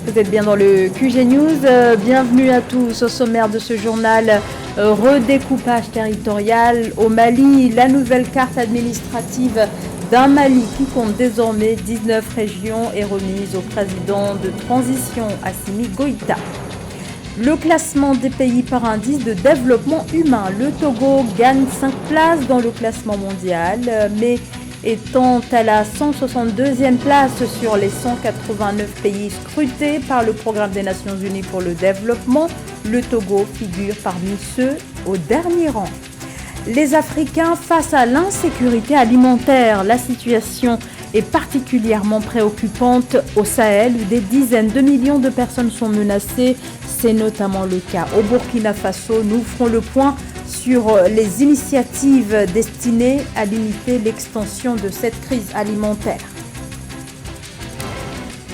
Vous êtes bien dans le QG News. Bienvenue à tous au sommaire de ce journal. Redécoupage territorial au Mali. La nouvelle carte administrative d'un Mali qui compte désormais 19 régions est remise au président de transition Assimi Goïta. Le classement des pays par indice de développement humain. Le Togo gagne 5 places dans le classement mondial, mais étant à la 162e place sur les 189 pays scrutés par le Programme des Nations Unies pour le développement, le Togo figure parmi ceux au dernier rang. Les Africains face à l'insécurité alimentaire, la situation est particulièrement préoccupante au Sahel où des dizaines de millions de personnes sont menacées. C'est notamment le cas au Burkina Faso. Nous ferons le point sur les initiatives destinées à limiter l'extension de cette crise alimentaire.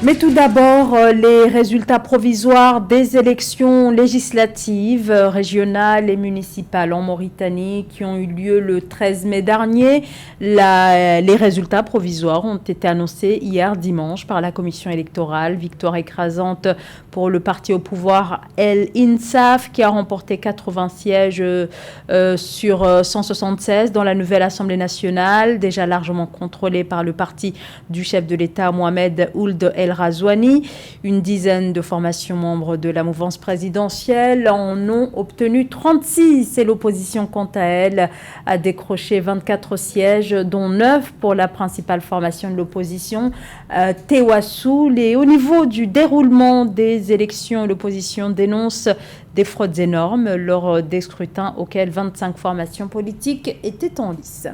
Mais tout d'abord, les résultats provisoires des élections législatives, régionales et municipales en Mauritanie qui ont eu lieu le 13 mai dernier. Les résultats provisoires ont été annoncés hier dimanche par la commission électorale. Victoire écrasante pour le parti au pouvoir El Insaf qui a remporté 80 sièges sur 176 dans la nouvelle Assemblée nationale, déjà largement contrôlée par le parti du chef de l'État Mohamed Ould El Razouani. Une dizaine de formations membres de la mouvance présidentielle en ont obtenu 36 et l'opposition, quant à elle, a décroché 24 sièges, dont 9 pour la principale formation de l'opposition, Tewassoul. Et au niveau du déroulement des élections, l'opposition dénonce des fraudes énormes lors des scrutins auxquels 25 formations politiques étaient en lice.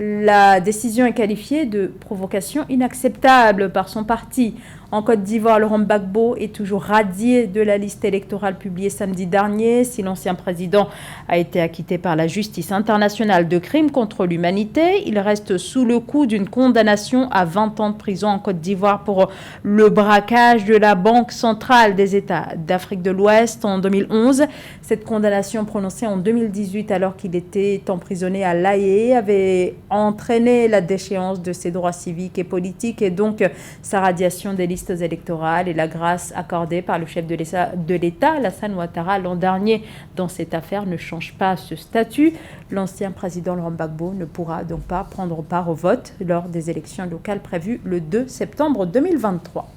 La décision est qualifiée de provocation inacceptable par son parti. En Côte d'Ivoire, Laurent Gbagbo est toujours radié de la liste électorale publiée samedi dernier. Si l'ancien président a été acquitté par la justice internationale de crimes contre l'humanité, il reste sous le coup d'une condamnation à 20 ans de prison en Côte d'Ivoire pour le braquage de la Banque centrale des États d'Afrique de l'Ouest en 2011. Cette condamnation prononcée en 2018 alors qu'il était emprisonné à La Haye avait entraîné la déchéance de ses droits civiques et politiques et donc sa radiation des listes électorales et la grâce accordée par le chef de l'État, Alassane Ouattara, l'an dernier dans cette affaire ne change pas ce statut. L'ancien président Laurent Gbagbo ne pourra donc pas prendre part au vote lors des élections locales prévues le 2 septembre 2023.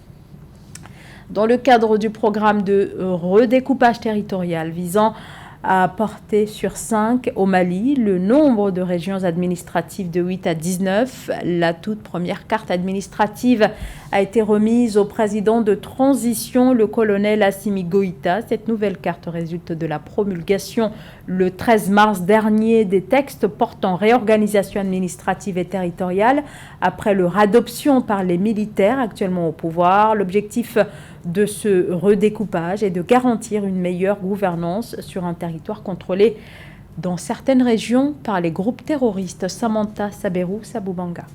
Dans le cadre du programme de redécoupage territorial visant à porter sur 5 au Mali le nombre de régions administratives de 8 à 19. La toute première carte administrative a été remise au président de transition, le colonel Assimi Goïta. Cette nouvelle carte résulte de la promulgation le 13 mars dernier des textes portant réorganisation administrative et territoriale après leur adoption par les militaires actuellement au pouvoir. L'objectif de ce redécoupage est de garantir une meilleure gouvernance sur un territoire contrôlé dans certaines régions par les groupes terroristes. Samantha Saberou Saboubanga.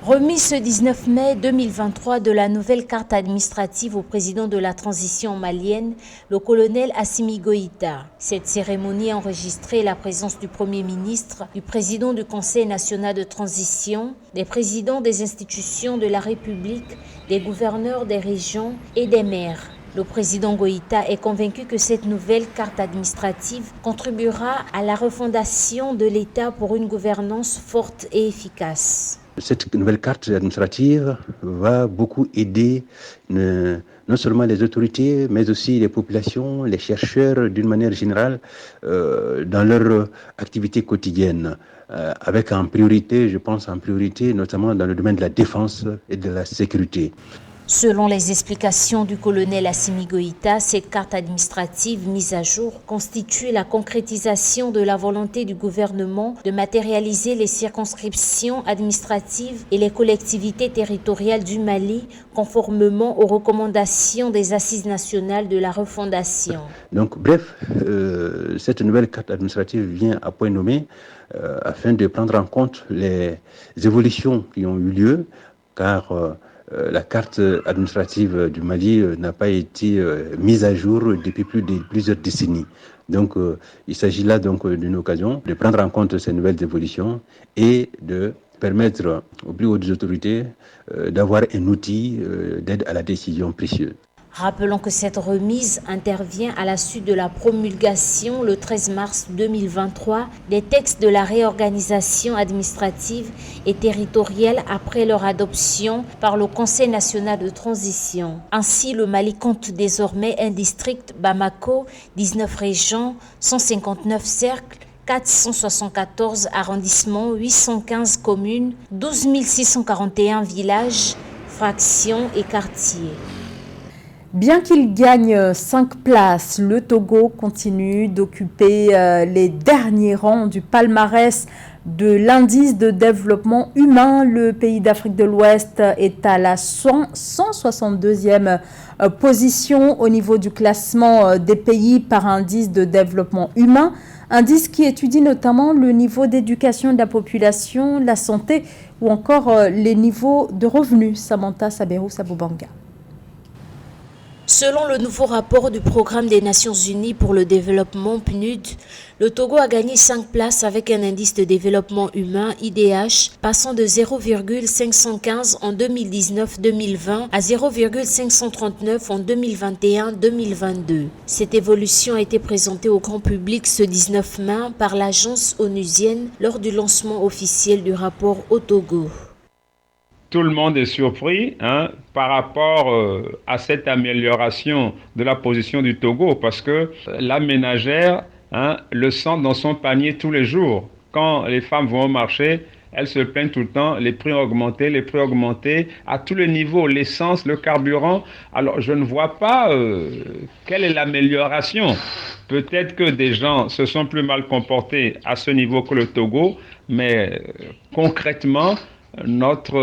Remise ce 19 mai 2023 de la nouvelle carte administrative au président de la transition malienne, le colonel Assimi Goïta. Cette cérémonie a enregistré la présence du Premier ministre, du président du Conseil national de transition, des présidents des institutions de la République, des gouverneurs des régions et des maires. Le président Goïta est convaincu que cette nouvelle carte administrative contribuera à la refondation de l'État pour une gouvernance forte et efficace. Cette nouvelle carte administrative va beaucoup aider non seulement les autorités, mais aussi les populations, les chercheurs d'une manière générale dans leur activité quotidienne. Avec en priorité, je pense en priorité, notamment dans le domaine de la défense et de la sécurité. Selon les explications du colonel Assimi Goïta, cette carte administrative mise à jour constitue la concrétisation de la volonté du gouvernement de matérialiser les circonscriptions administratives et les collectivités territoriales du Mali conformément aux recommandations des Assises nationales de la refondation. Donc bref, cette nouvelle carte administrative vient à point nommé afin de prendre en compte les évolutions qui ont eu lieu, car la carte administrative du Mali n'a pas été mise à jour depuis plusieurs décennies. Donc, il s'agit là donc d'une occasion de prendre en compte ces nouvelles évolutions et de permettre aux plus hautes autorités d'avoir un outil d'aide à la décision précieux. Rappelons que cette remise intervient à la suite de la promulgation le 13 mars 2023 des textes de la réorganisation administrative et territoriale après leur adoption par le Conseil national de transition. Ainsi, le Mali compte désormais un district Bamako, 19 régions, 159 cercles, 474 arrondissements, 815 communes, 12 641 villages, fractions et quartiers. Bien qu'il gagne 5 places, le Togo continue d'occuper les derniers rangs du palmarès de l'indice de développement humain. Le pays d'Afrique de l'Ouest est à la 162e position au niveau du classement des pays par indice de développement humain. Indice qui étudie notamment le niveau d'éducation de la population, la santé ou encore les niveaux de revenus. Samantha Saberou Sabubanga. Selon le nouveau rapport du Programme des Nations Unies pour le développement PNUD, le Togo a gagné 5 places avec un indice de développement humain IDH passant de 0,515 en 2019-2020 à 0,539 en 2021-2022. Cette évolution a été présentée au grand public ce 19 mai par l'agence onusienne lors du lancement officiel du rapport au Togo. Tout le monde est surpris par rapport à cette amélioration de la position du Togo parce que la ménagère le sent dans son panier tous les jours. Quand les femmes vont au marché, elles se plaignent tout le temps, les prix ont augmenté à tous les niveaux, l'essence, le carburant. Alors je ne vois pas quelle est l'amélioration. Peut-être que des gens se sont plus mal comportés à ce niveau que le Togo, mais concrètement, notre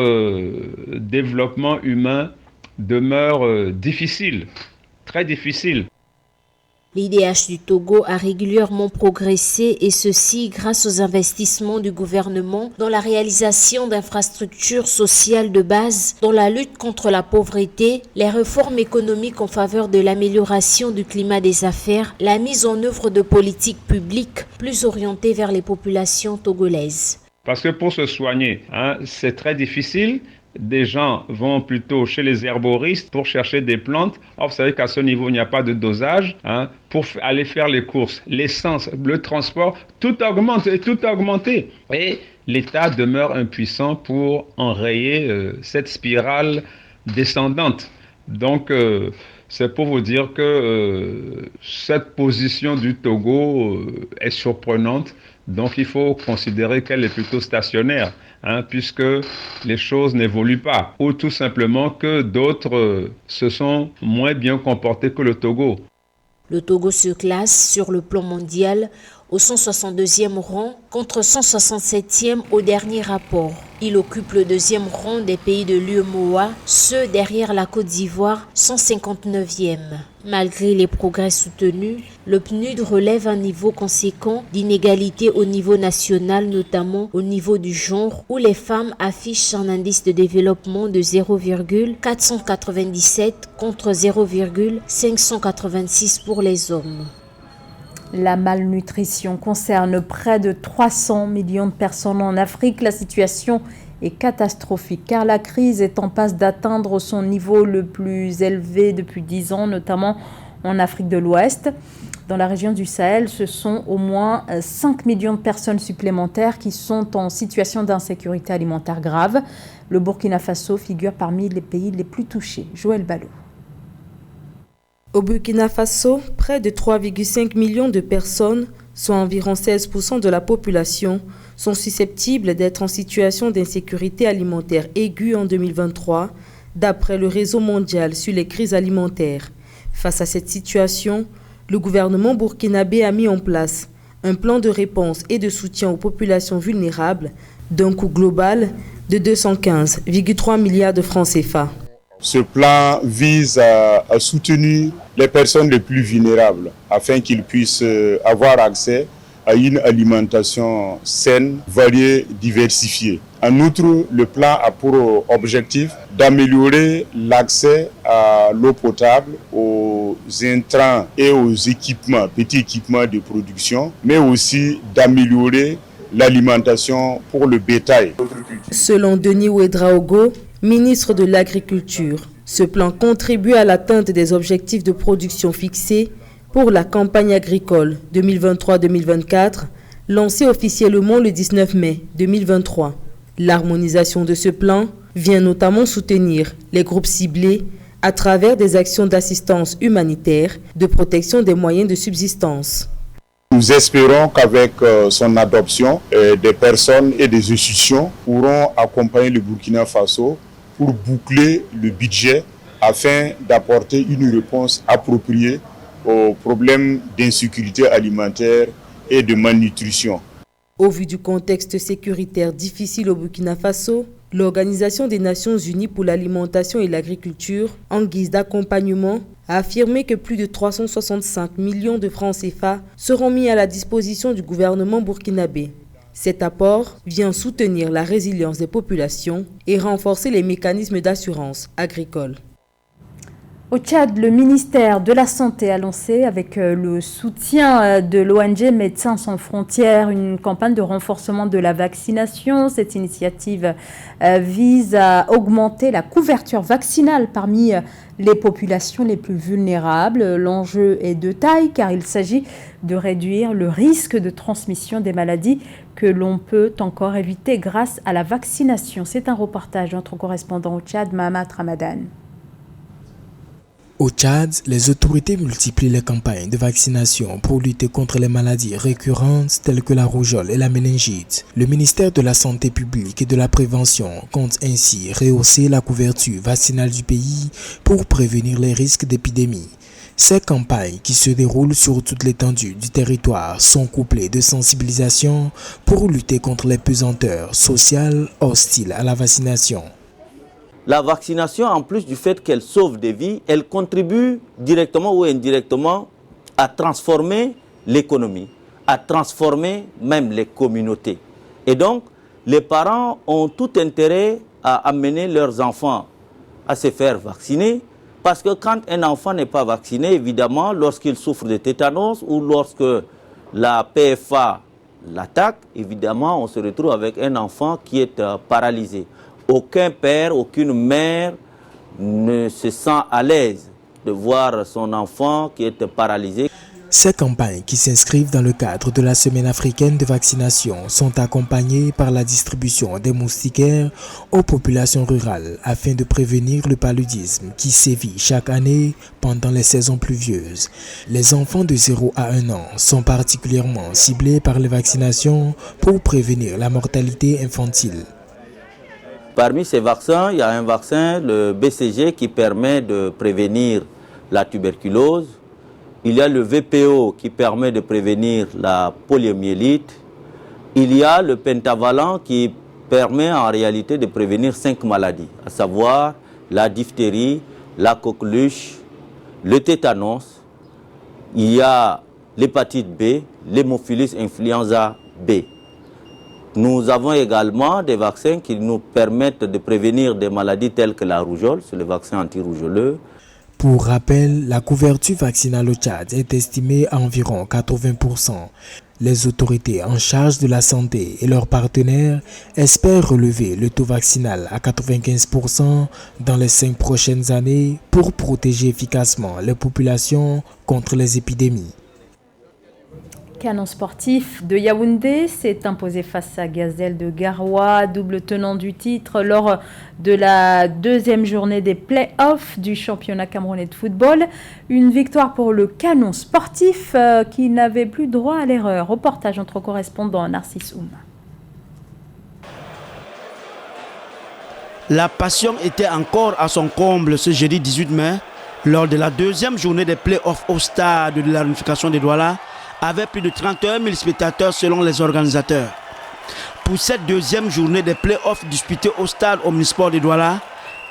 développement humain demeure difficile, très difficile. L'IDH du Togo a régulièrement progressé et ceci grâce aux investissements du gouvernement dans la réalisation d'infrastructures sociales de base, dans la lutte contre la pauvreté, les réformes économiques en faveur de l'amélioration du climat des affaires, la mise en œuvre de politiques publiques plus orientées vers les populations togolaises. Parce que pour se soigner, c'est très difficile. Des gens vont plutôt chez les herboristes pour chercher des plantes. Or, vous savez qu'à ce niveau, il n'y a pas de dosage. Pour aller faire les courses, l'essence, le transport, tout augmente et tout a augmenté. Et l'État demeure impuissant pour enrayer cette spirale descendante. Donc, c'est pour vous dire que cette position du Togo est surprenante. Donc, il faut considérer qu'elle est plutôt stationnaire, puisque les choses n'évoluent pas. Ou tout simplement que d'autres se sont moins bien comportés que le Togo. Le Togo se classe sur le plan mondial au 162e rang contre 167e au dernier rapport. Il occupe le 2e rang des pays de l'UEMOA, ceux derrière la Côte d'Ivoire, 159e. Malgré les progrès soutenus, le PNUD relève un niveau conséquent d'inégalité au niveau national, notamment au niveau du genre, où les femmes affichent un indice de développement de 0,497 contre 0,586 pour les hommes. La malnutrition concerne près de 300 millions de personnes en Afrique. La situation est catastrophique car la crise est en passe d'atteindre son niveau le plus élevé depuis 10 ans, notamment en Afrique de l'Ouest. Dans la région du Sahel, ce sont au moins 5 millions de personnes supplémentaires qui sont en situation d'insécurité alimentaire grave. Le Burkina Faso figure parmi les pays les plus touchés. Joël Ballot. Au Burkina Faso, près de 3,5 millions de personnes, soit environ 16% de la population, sont susceptibles d'être en situation d'insécurité alimentaire aiguë en 2023, d'après le Réseau mondial sur les crises alimentaires. Face à cette situation, le gouvernement burkinabé a mis en place un plan de réponse et de soutien aux populations vulnérables d'un coût global de 215,3 milliards de francs CFA. Ce plan vise à soutenir les personnes les plus vulnérables afin qu'ils puissent avoir accès à une alimentation saine, variée, diversifiée. En outre, le plan a pour objectif d'améliorer l'accès à l'eau potable, aux intrants et aux équipements, petits équipements de production, mais aussi d'améliorer l'alimentation pour le bétail. Selon Denis Ouedraogo, ministre de l'Agriculture, ce plan contribue à l'atteinte des objectifs de production fixés pour la campagne agricole 2023-2024, lancée officiellement le 19 mai 2023. L'harmonisation de ce plan vient notamment soutenir les groupes ciblés à travers des actions d'assistance humanitaire, de protection des moyens de subsistance. Nous espérons qu'avec son adoption, des personnes et des institutions pourront accompagner le Burkina Faso pour boucler le budget afin d'apporter une réponse appropriée aux problèmes d'insécurité alimentaire et de malnutrition. Au vu du contexte sécuritaire difficile au Burkina Faso, l'Organisation des Nations Unies pour l'alimentation et l'agriculture, en guise d'accompagnement, a affirmé que plus de 365 millions de francs CFA seront mis à la disposition du gouvernement burkinabé. Cet apport vient soutenir la résilience des populations et renforcer les mécanismes d'assurance agricole. Au Tchad, le ministère de la Santé a lancé, avec le soutien de l'ONG Médecins sans frontières, une campagne de renforcement de la vaccination. Cette initiative vise à augmenter la couverture vaccinale parmi les populations les plus vulnérables. L'enjeu est de taille car il s'agit de réduire le risque de transmission des maladies que l'on peut encore éviter grâce à la vaccination. C'est un reportage de notre correspondant au Tchad, Mahamat Ramadan. Au Tchad, les autorités multiplient les campagnes de vaccination pour lutter contre les maladies récurrentes telles que la rougeole et la méningite. Le ministère de la Santé publique et de la Prévention compte ainsi rehausser la couverture vaccinale du pays pour prévenir les risques d'épidémie. Ces campagnes, qui se déroulent sur toute l'étendue du territoire, sont couplées de sensibilisation pour lutter contre les pesanteurs sociales hostiles à la vaccination. La vaccination, en plus du fait qu'elle sauve des vies, elle contribue directement ou indirectement à transformer l'économie, à transformer même les communautés. Et donc, les parents ont tout intérêt à amener leurs enfants à se faire vacciner, parce que quand un enfant n'est pas vacciné, évidemment, lorsqu'il souffre de tétanos ou lorsque la PFA l'attaque, évidemment, on se retrouve avec un enfant qui est paralysé. Aucun père, aucune mère ne se sent à l'aise de voir son enfant qui est paralysé. Ces campagnes, qui s'inscrivent dans le cadre de la Semaine africaine de vaccination, sont accompagnées par la distribution des moustiquaires aux populations rurales afin de prévenir le paludisme qui sévit chaque année pendant les saisons pluvieuses. Les enfants de 0 à 1 an sont particulièrement ciblés par les vaccinations pour prévenir la mortalité infantile. Parmi ces vaccins, il y a un vaccin, le BCG, qui permet de prévenir la tuberculose. Il y a le VPO qui permet de prévenir la poliomyélite. Il y a le pentavalent qui permet en réalité de prévenir 5 maladies, à savoir la diphtérie, la coqueluche, le tétanos. Il y a l'hépatite B, l'hémophilus influenza B. Nous avons également des vaccins qui nous permettent de prévenir des maladies telles que la rougeole, c'est le vaccin anti-rougeoleux. Pour rappel, la couverture vaccinale au Tchad est estimée à environ 80%. Les autorités en charge de la santé et leurs partenaires espèrent relever le taux vaccinal à 95% dans les 5 prochaines années pour protéger efficacement les populations contre les épidémies. Canon sportif de Yaoundé s'est imposé face à Gazelle de Garoua, double tenant du titre lors de la deuxième journée des play-offs du championnat camerounais de football. Une victoire pour le Canon sportif qui n'avait plus droit à l'erreur. Reportage entre correspondants Narcisse Ouma. La passion était encore à son comble ce jeudi 18 mai lors de la deuxième journée des play-offs au stade de la réunification des Douala, avec plus de 31 000 spectateurs selon les organisateurs. Pour cette deuxième journée des play-offs disputée au stade Omnisport de Douala,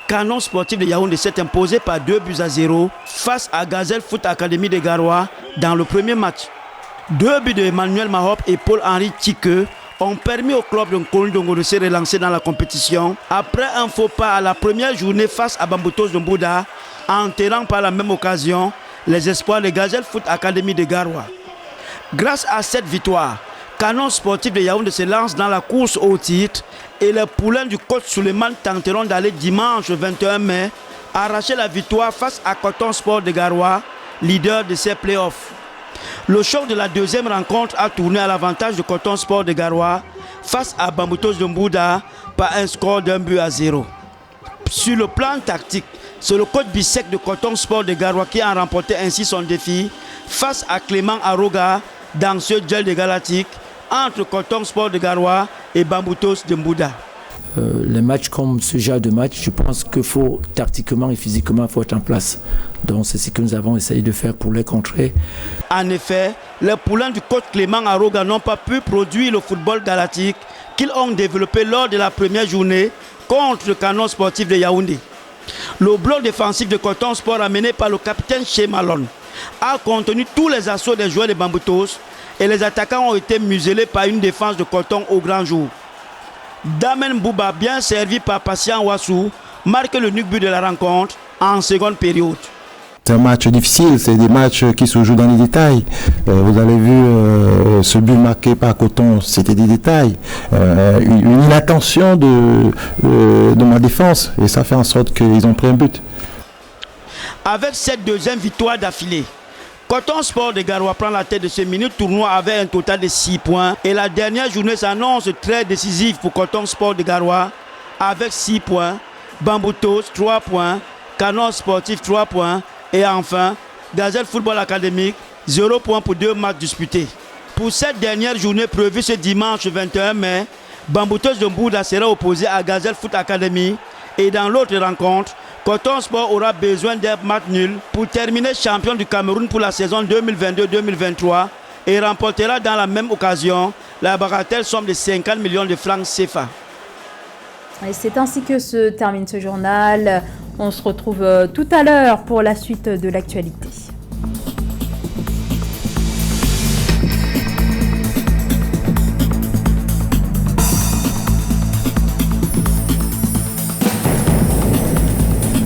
Canon sportif de Yaoundé s'est imposé par 2-0 face à Gazelle Foot Academy de Garoua dans le premier match. 2 buts de Emmanuel Mahop et Paul-Henri Tike ont permis au club de Nkolondongo de se relancer dans la compétition après un faux pas à la première journée face à Bambutos de Mbouda, enterrant par la même occasion les espoirs de Gazelle Foot Academy de Garoua. Grâce à cette victoire, Canon Sportif de Yaoundé se lance dans la course au titre et les poulains du coach Suleiman tenteront d'aller dimanche 21 mai arracher la victoire face à Coton Sport de Garoua, leader de ces playoffs. Le choc de la deuxième rencontre a tourné à l'avantage de Coton Sport de Garoua face à Bamboutos de Mbouda par un score d'1-0. Sur le plan tactique, c'est le coach Bissek de Coton Sport de Garoua qui a remporté ainsi son défi face à Clément Aroga dans ce duel de Galactique entre Coton Sport de Garoua et Bamboutos de Mbouda. Les matchs comme ce genre de match, je pense qu'il faut tactiquement et physiquement faut être en place. Donc c'est ce que nous avons essayé de faire pour les contrer. En effet, les poulains du coach Clément Aroga n'ont pas pu produire le football galactique qu'ils ont développé lors de la première journée contre le Canon Sportif de Yaoundé. Le bloc défensif de Coton Sport amené par le capitaine Chez Malone a contenu tous les assauts des joueurs de Bamboutos et les attaquants ont été muselés par une défense de Coton au grand jour. Damen Bouba, bien servi par Patient Wassou, marque le unique but de la rencontre en seconde période. C'est un match difficile, c'est des matchs qui se jouent dans les détails. Vous avez vu ce but marqué par Coton, c'était des détails. Une inattention de ma défense et ça fait en sorte qu'ils ont pris un but. Avec cette deuxième victoire d'affilée, Coton Sport de Garoua prend la tête de ce mini tournoi avec un total de 6 points. Et la dernière journée s'annonce très décisive pour Coton Sport de Garoua avec 6 points. Bamboutos 3 points. Canon Sportif 3 points. Et enfin, Gazelle Football Académique 0 points pour 2 matchs disputés. Pour cette dernière journée prévue ce dimanche 21 mai, Bamboutos de Mbouda sera opposé à Gazelle Foot Academy. Et dans l'autre rencontre, Coton Sport aura besoin d'un match nul pour terminer champion du Cameroun pour la saison 2022-2023 et remportera dans la même occasion la bagatelle somme de 50 millions de francs CFA. Et c'est ainsi que se termine ce journal. On se retrouve tout à l'heure pour la suite de l'actualité.